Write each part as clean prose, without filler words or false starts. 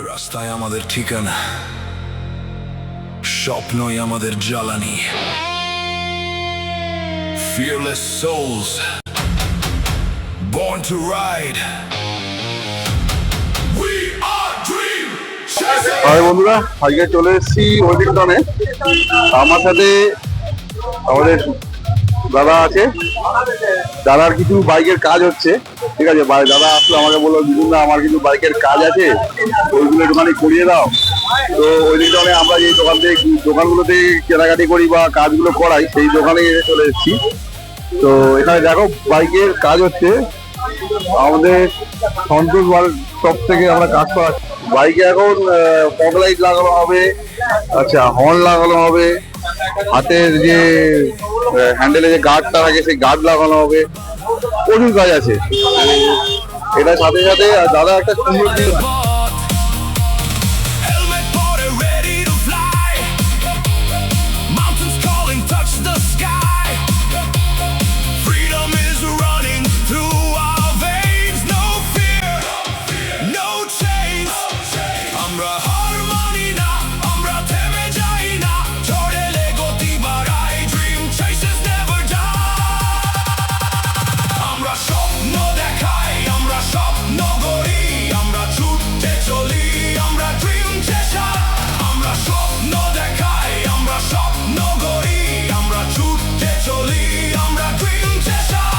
রাস্তায় আমাদের ঠিকানা, স্বপ্নই আমাদের জ্বালানি। Fearless souls, born to ride. We are dream chasers. Hi বন্ধুরা, আজকে চলে এসেছি ওয়েলিংটনে। আমার সাথে আমাদের দাদা আছে। দাদার কিছু বাইকের কাজ হচ্ছে, ঠিক আছে। দাদা আসলে আমাকে বললো, দিদুন না আমার কিছু বাইকের কাজ আছে, ওইগুলো একটুখানি করিয়ে দাও। তো ওয়েলিংটনে আমরা যে দোকানগুলোতে কেনাকাটি করি বা কাজগুলো করাই, সেই দোকানে চলে এসেছি। তো এখানে দেখো বাইকের কাজ হচ্ছে। আমাদের সন্তোষ সব থেকে আমরা কাজ করা বাইকে এখন ফগ লাইট লাগানো হবে, আচ্ছা হর্ন লাগানো হবে, হাতের যে হ্যান্ডেলে যে গার্ডটা থাকে সেই গার্ড লাগানো হবে, প্রচুর কাজ আছে। এটার সাথে সাথে দাদা একটা সুন্দর দিন Helmet body ready to fly. Mountains calling, touch the sky. Freedom is running through our veins. No fear, no chains. Amra harmony na, amra theme jai na. Chhodele goti barai, dream chasers never die. Amra স্বপ্ন দেখাই, আমরা স্বপ্ন গড়ি, আমরা ছুটে চলি, আমরা dream chaser. আমরা স্বপ্ন দেখাই, আমরা স্বপ্ন গড়ি, আমরা ছুটে চলি, আমরা dream chaser.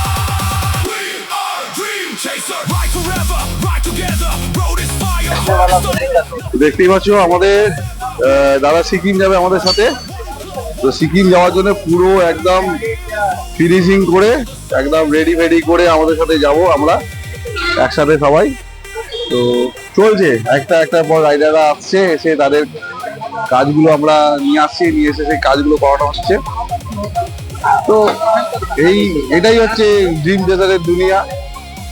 We are dream chaser. Ride forever, ride together. Road is fire, heart is the দেখতেই পাচ্ছ। আমাদের দাদা সিকিম যাবে আমাদের সাথে। তো সিকিম যাওয়ার জন্য পুরো একদম ফিনিশিং করে একদম রেডি ফেডি করে আমাদের সাথে যাব আমরা একসাথে সবাই। তো চলছে, একটা পর রাইডাররা আসছে, এসে তাদের কাজগুলো আমরা নিয়ে আসছি, নিয়ে এসে সেই কাজগুলো করানো হচ্ছে। তো এটাই হচ্ছে ড্রিম চেসারের দুনিয়া,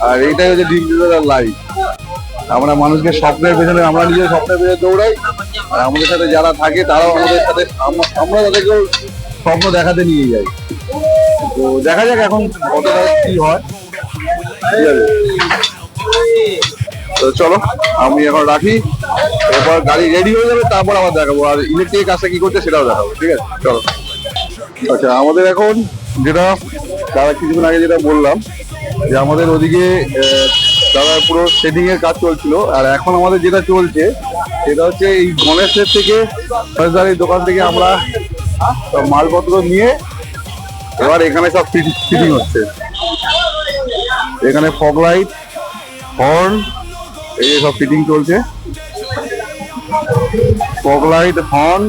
আর এটাই হচ্ছে ড্রিম চেসারের লাইফ। আমরা মানুষকে স্বপ্নের পেছনে, আমরা নিজের স্বপ্নের পেছনে দৌড়াই, আর আমাদের সাথে যারা থাকে তারাও আমাদের সাথে, আমরা তাদেরকেও স্বপ্ন দেখাতে নিয়ে যাই। তো দেখা যাক এখন কতটা কি হয়, ঠিক আছে। তো চলো আমি এখন রাখি, এরপর গাড়ি রেডি হয়ে যাবে, তারপর আবার দেখাবো, আর ইলেকট্রিক কাজটা কি করছে সেটাও দেখাবো, ঠিক আছে। চলো। আচ্ছা, আমাদের এখন যেটা দাদা কিছুক্ষণ আগে যেটা বললাম, যে আমাদের ওদিকে দাদা পুরো সেটিং এর কাজ চলছিল, আর এখন আমাদের যেটা চলছে সেটা হচ্ছে এই গণেশের থেকে এই দোকান থেকে আমরা সব মালপত্র নিয়ে এবার এখানে সব ফিটিং হচ্ছে। এখানে ফগ লাইট, হর্ন, এই সব ফিটিং চলছে। ফগ লাইট, হর্ন,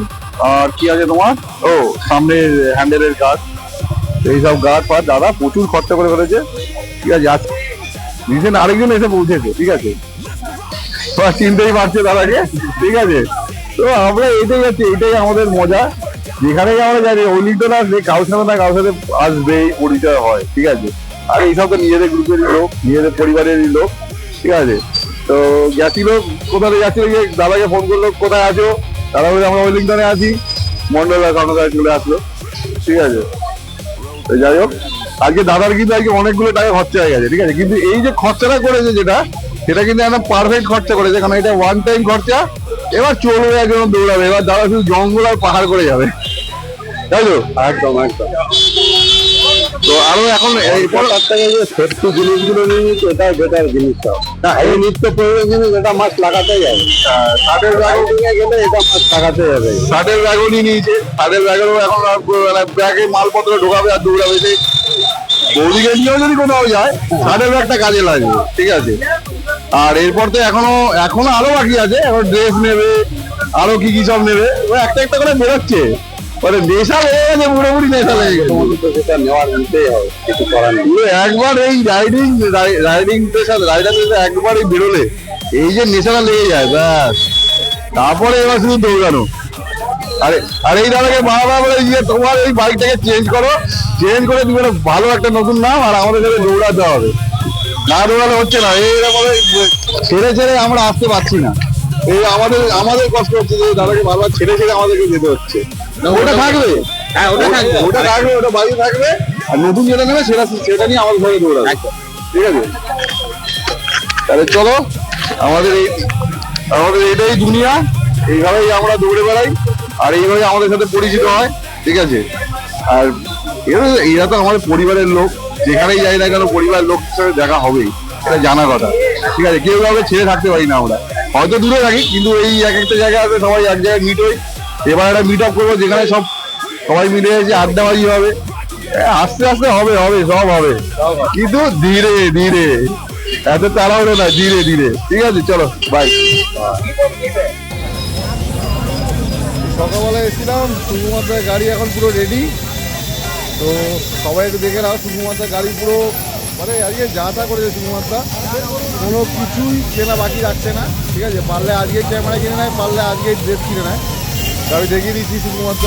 আর কি আছে তোমার, ও সামনে হ্যান্ডেলের গার্ড, এইসব গার্ড ফার্ড দাদা প্রচুর খরচা করে ফেলেছে, ঠিক আছে। আজ রিসেন্ট আরেকজন এসে পৌঁছেছে, ঠিক আছে, চিনতেই পারছে দাদাকে, ঠিক আছে। তো আমরা এটাই হচ্ছে, এটাই আমাদের মজা। যেখানেই আমরা জানি ওয়েলিংটন আসলে কারোর সাথে না কারোর সাথে আসবেই, পরিচয় হয়, ঠিক আছে। আর এইসব তো নিজেদের গ্রুপেরই লোক, নিজেদের পরিবারেরই লোক, ঠিক আছে। তো গেছিল, কোথায় যাচ্ছিল, গিয়ে দাদাকে ফোন করলো, কোথায় আছো, দাদা বলে আমরা ওয়েলিংটনে আছি। মন্ডলের কর্ণধার চলে আসলো, ঠিক আছে। তো যাই হোক, আজকে দাদার কিন্তু আজকে অনেকগুলো টাকা খরচা হয়ে গেছে, ঠিক আছে। কিন্তু এই যে খরচাটা করেছে যেটা, সেটা কিন্তু একটা পারফেক্ট খরচা করেছে, কারণ এটা ওয়ান টাইম খরচা। এবার চলবে, একজন দৌড়াবে, এবার দাদা শুধু জঙ্গল আর পাহাড় করে যাবে, তাই তো? একদম একদম। তো আরো এখন সেফটি জিনিসগুলো নিয়ে নিচ্ছে, এটাই বেটার জিনিসটা। না, এই নিত্য প্রয়োজন জিনিস, এটা মাছ লাগাতেই যাবে। ষাটের ব্যাগও নিয়ে গেলে এটা মাছ লাগাতে যাবে। ষাটের ব্যাগও নিয়ে নিয়েছে, ষাটের ব্যাগেরও এখন ব্যাগে মালপত্র ঢোকাবে আর দৌড়াবে। সেই বৌদিকে নিয়েও যদি কোথাও যায়, ষাটের ব্যাগটা কাজে লাগবে, ঠিক আছে। আর এরপর তো এখনো আরো বাকি আছে, এখন ড্রেস নেবে, আরো কি কি সব নেবে, ও একটা একটা করে বেরোচ্ছে। মানে নেশা লেগে গেছে, পুরোপুরি নেশা লেগে গেছে। সেটা নেওয়ার নিতেই হবে, কিছু করার নেই। একবার এই রাইডিং পেশার রাইডারদের একবার এই বেরোলে এই যে নেশাটা লেগে যায়, ব্যাস তারপরে এবার শুধু দৌড়ানো। আর এই দাদাকে বারবার বলে যে তোমার এই বাইকটাকে চেঞ্জ করো, চেঞ্জ করে তুমি একটা ভালো একটা নতুন নাম, আর আমাদের সাথে দৌড়াতে হবে। না দৌড়ালে হচ্ছে না, এইরকম ছেড়ে ছেড়ে আমরা আসতে পারছি না। এই আমাদের কষ্ট হচ্ছে যে দাদাকে বারবার ছেড়ে ছেড়ে আমাদেরকে যেতে হচ্ছে। ওটা থাকবে, হ্যাঁ ওটা থাকবে, ওটা বাড়ি থাকবে, আর নতুন যেটা নেবে সেটা নিয়ে আমাদের ঘরে দৌড়াবে, ঠিক আছে। তাহলে চলো আমাদের এই আমাদের এটাই দুনিয়া, এইভাবেই আমরা দৌড়ে বেড়াই আর এইভাবে আমাদের সাথে পরিচিত হয়, ঠিক আছে। আর এরা তো আমাদের পরিবারের লোক, যেখানেই যাই না কেন পরিবারের লোক সাথে দেখা হবেই, এটা জানা কথা, ঠিক আছে। কেউ কাউকে ছেড়ে থাকতে পারি না আমরা, হয়তো দূরে থাকি কিন্তু এই এক একটা জায়গায় আছে, সবাই এক জায়গায় মিট হই। এবার একটা মিট আপ করবো যেখানে সবাই মিলে এসে আড্ডাবাজি হবে। আস্তে আস্তে হবে হবে সব হবে, কিন্তু ধীরে ধীরে, এত তাড়াহুড়ো না, ধীরে ধীরে, ঠিক আছে। চলো বাই। সকালবেলা এসেছিলাম, শুধুমাত্র গাড়ি এখন পুরো রেডি। তো সবাই একটু দেখে নাও, শুধুমাত্র গাড়ি পুরো মানে আজকে যা তা করেছে, শুধুমাত্র কোনো কিছুই কেনা বাকি রাখছে না, ঠিক আছে। পারলে আজকে ক্যামেরা কিনে নেয়, পারলে আজকে ড্রেস কিনে নেয়। তো আমি দেখিয়ে দিচ্ছি শুধুমাত্র।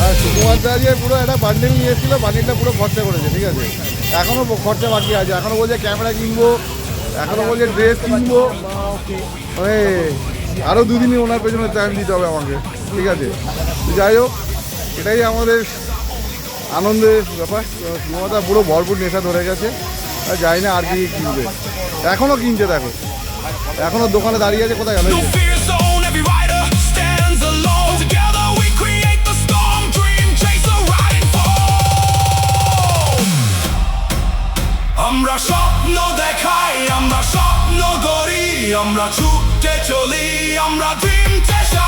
আর শুধুমাত্র আজকে পুরো একটা বান্ডিল নিয়ে এসেছিলো, বান্ডিলটা পুরো খরচা করেছে, ঠিক আছে। এখনও খরচা বাকি আছে, এখনও বলছে ক্যামেরা কিনবো, এখনও বলছে ড্রেস কিনবো, মানে আরও দুদিনই ওনার পেছনে টাইম দিতে হবে আমাকে, ঠিক আছে। তো যাই হোক, এটাই আমাদের আনন্দের ব্যাপার। শুধুমাত্র পুরো ভরপুর নেশা ধরে গেছে, আর যাই না আর কি কিনবে, এখনও কিনছে, দেখো এখনও দোকানে দাঁড়িয়ে আছে, কোথায় গেল? No fear zone, every rider stands alone. Together we create the storm, dream chaser riding for. আমরা স্বপ্ন দেখাই, আমরা স্বপ্ন গড়ি, আমরা ছুটে চলি, আমরা ড্রিম চেষ্টা।